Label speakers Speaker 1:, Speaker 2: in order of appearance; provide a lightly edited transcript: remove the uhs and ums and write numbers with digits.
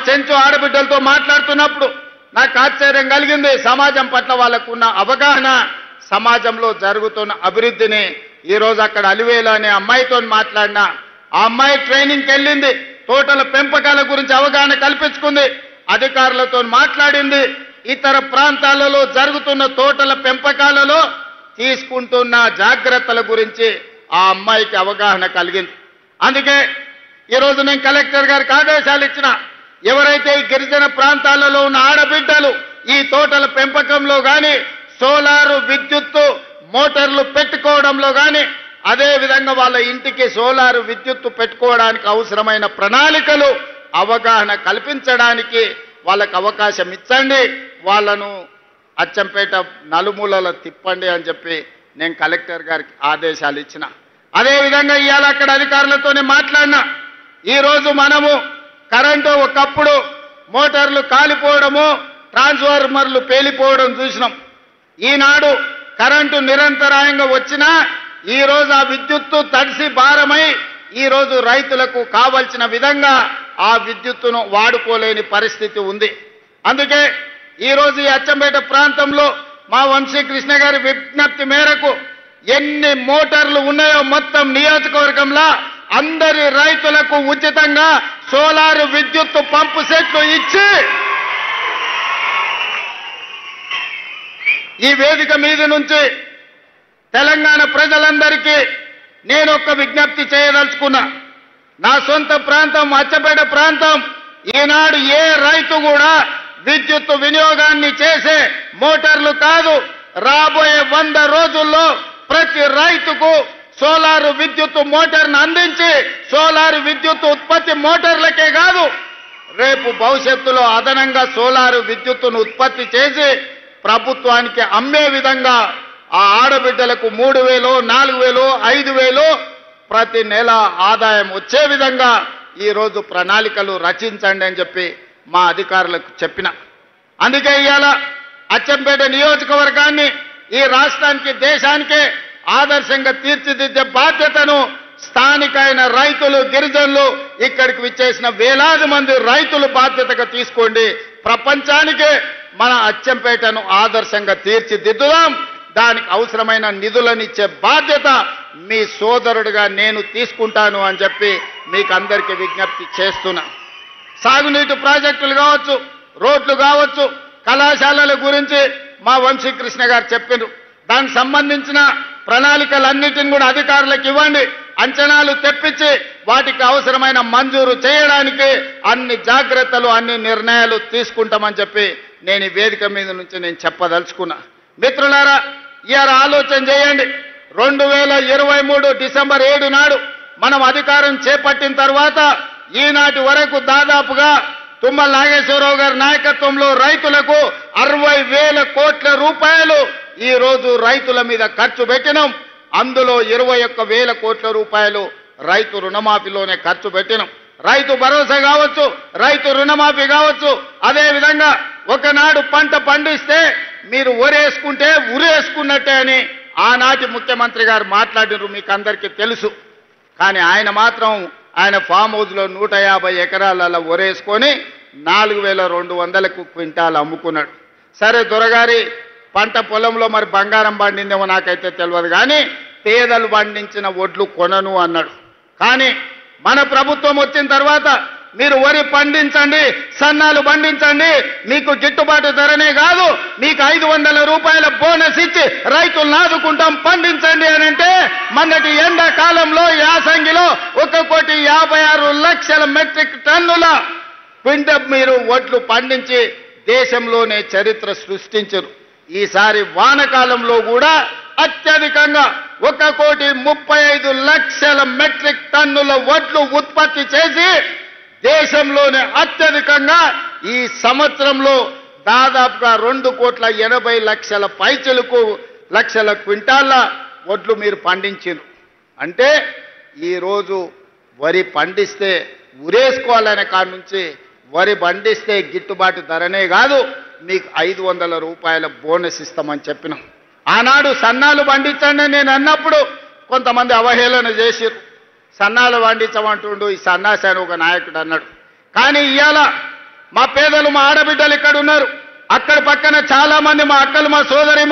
Speaker 1: చెంచు ఆడబిడ్డలతో మాట్లాడుతున్నప్పుడు నాకు ఆశ్చర్యం కలిగింది. సమాజం పట్ల వాళ్ళకున్న అవగాహన, సమాజంలో జరుగుతున్న అభివృద్ధిని ఈరోజు అక్కడ అలివేలు అనే అమ్మాయితో మాట్లాడినా ఆ అమ్మాయి ట్రైనింగ్కి వెళ్ళింది, తోటల పెంపకాల గురించి అవగాహన కల్పించుకుంది, అధికారులతో మాట్లాడింది, ఇతర ప్రాంతాలలో జరుగుతున్న తోటల పెంపకాలలో తీసుకుంటున్న జాగ్రత్తల గురించి ఆ అమ్మాయికి అవగాహన కలిగింది. అందుకే ఈరోజు నేను కలెక్టర్ గారికి ఆదేశాలు ఇచ్చిన, ఎవరైతే ఈ గిరిజన ప్రాంతాలలో ఉన్న ఆడబిడ్డలు ఈ తోటల పెంపకంలో కానీ సోలారు విద్యుత్తు మోటార్లు పెట్టుకోవడంలో కానీ అదేవిధంగా వాళ్ళ ఇంటికి సోలారు విద్యుత్తు పెట్టుకోవడానికి అవసరమైన ప్రణాళికలు అవగాహన కల్పించడానికి వాళ్ళకు అవకాశం ఇచ్చండి, వాళ్ళను అచ్చంపేట నలుమూలల తిప్పండి అని చెప్పి నేను కలెక్టర్ గారికి ఆదేశాలు ఇచ్చిన. అదేవిధంగా ఇవాళ అక్కడ అధికారులతోనే మాట్లాడినా. ఈరోజు మనము కరెంటు ఒకప్పుడు మోటార్లు కాలిపోవడము, ట్రాన్స్ఫార్మర్లు పేలిపోవడం చూసినాం. ఈనాడు కరెంటు నిరంతరాయంగా వచ్చినా ఈరోజు ఆ విద్యుత్తు తడిసి భారమై ఈరోజు రైతులకు కావలసిన విధంగా ఆ విద్యుత్తును వాడుకోలేని పరిస్థితి ఉంది. అందుకే ఈరోజు ఈ అచ్చంపేట ప్రాంతంలో మా వంశీకృష్ణ గారి విజ్ఞప్తి మేరకు ఎన్ని మోటార్లు ఉన్నాయో మొత్తం నియోజకవర్గంలో అందరి రైతులకు ఉచితంగా సోలారు విద్యుత్తు పంపు సెట్లు ఇచ్చి ఈ వేదిక మీద నుంచి తెలంగాణ ప్రజలందరికీ నేను ఒక విజ్ఞప్తి చేయదలుచుకున్నా. నా సొంత ప్రాంతం అచ్చంపేట ప్రాంతం, ఈనాడు ఏ రైతు కూడా విద్యుత్తు వినియోగాన్ని చేసే మోటార్లు కాదు, రాబోయే 100 రోజుల్లో ప్రతి రైతుకు సోలారు విద్యుత్తు మోటార్ను అందించి సోలారు విద్యుత్తు ఉత్పత్తి మోటార్లకే కాదు, రేపు భవిష్యత్తులో అదనంగా సోలారు విద్యుత్తును ఉత్పత్తి చేసి ప్రభుత్వానికి అమ్మే విధంగా ఆ ఆడబిడ్డలకు 3,000, 4,000, 5,000 ప్రతి నెల ఆదాయం వచ్చే విధంగా ఈరోజు ప్రణాళికలు రచించండి అని చెప్పి మా అధికారులకు చెప్పిన. అందుకే ఇవాళ అచ్చంపేట నియోజకవర్గాన్ని ఈ రాష్ట్రానికి దేశానికే ఆదర్శంగా తీర్చిదిద్దే బాధ్యతను స్థానికైన రైతులు, గిరిజనులు, ఇక్కడికి విచ్చేసిన వేలాది మంది రైతులు బాధ్యతగా తీసుకోండి. ప్రపంచానికే మన అచ్చంపేటను ఆదర్శంగా తీర్చిదిద్దుదాం. దానికి అవసరమైన నిధులనిచ్చే బాధ్యత మీ సోదరుడిగా నేను తీసుకుంటాను అని చెప్పి మీకు అందరికీ విజ్ఞప్తి చేస్తున్నా. సాగునీటి ప్రాజెక్టులు కావచ్చు, రోడ్లు కావచ్చు, కళాశాలల గురించి మా వంశీకృష్ణ గారు చెప్పారు. దానికి సంబంధించిన ప్రణాళికలన్నిటిని కూడా అధికారులకు ఇవ్వండి, అంచనాలు తెప్పించి వాటికి అవసరమైన మంజూరు చేయడానికి అన్ని జాగ్రత్తలు, అన్ని నిర్ణయాలు తీసుకుంటామని చెప్పి నేను ఈ వేదిక మీద నుంచి నేను చెప్పదలుచుకున్నా. మిత్రులారా, ఇవాళ ఆలోచన చేయండి. 2023 డిసెంబర్ 7 నాడు మనం అధికారం చేపట్టిన తర్వాత ఈనాటి వరకు దాదాపుగా తుమ్మల నాగేశ్వరరావు గారి నాయకత్వంలో రైతులకు 60,000 కోట్ల రూపాయలు ఈ రోజు రైతుల మీద ఖర్చు పెట్టినాం. అందులో 21,000 కోట్ల రూపాయలు రైతు రుణమాఫీలోనే ఖర్చు పెట్టినాం. రైతు భరోసా కావచ్చు, రైతు రుణమాఫీ కావచ్చు. అదేవిధంగా ఒకనాడు పంట పండిస్తే మీరు ఒరేసుకుంటే ఉరేసుకున్నట్టే అని ఆనాటి ముఖ్యమంత్రి గారు మాట్లాడినారు, మీకు అందరికీ తెలుసు. కానీ ఆయన మాత్రం ఆయన ఫామ్ హౌస్లో 150 ఎకరాలలో ఒరేసుకొని 4,200 క్వింటాలు అమ్ముకున్నాడు. సరే, దొరగారి పంట పొలంలో మరి బంగారం పండిందేమో నాకైతే తెలియదు, కానీ పేదలు పండించిన ఒడ్లు కొనను అన్నాడు. కానీ మన ప్రభుత్వం వచ్చిన తర్వాత మీరు వరి పండించండి, సన్నాలు పండించండి, మీకు గిట్టుబాటు ధరనే కాదు మీకు 500 రూపాయల బోనస్ ఇచ్చి రైతులను ఆదుకుంటాం, పండించండి అని అంటే మొన్నటి ఎండాకాలంలో యాసంగిలో 1,56,00,000 మెట్రిక్ టన్నుల మీరు ఒడ్లు పండించి దేశంలోనే చరిత్ర సృష్టించారు. ఈసారి వానకాలంలో కూడా అత్యధికంగా 1,35,00,000 మెట్రిక్ టన్నుల వడ్లు ఉత్పత్తి చేసి దేశంలోనే అత్యధికంగా ఈ సంవత్సరంలో దాదాపుగా 2,80,00,000 పైచలకు లక్షల క్వింటాళ్ళ వడ్లు మీరు పండించారు. అంటే ఈరోజు వరి పండిస్తే ఉరేసుకోవాలనే కాడ నుంచి వరి పండిస్తే గిట్టుబాటు ధరనే కాదు మీకు 500 రూపాయల బోనస్ ఇస్తామని చెప్పినాం. ఆనాడు సన్నాలు పండించండి నేను అన్నప్పుడు కొంతమంది అవహేళన చేసిరు. సన్నాలు పండించమంటుండు ఈ సన్నాసి అని ఒక నాయకుడు అన్నాడు. కానీ ఇవాళ మా ఆడబిడ్డలు ఇక్కడ ఉన్నారు. అక్కడ పక్కన చాలా మంది మా అక్కలు మా సోదరి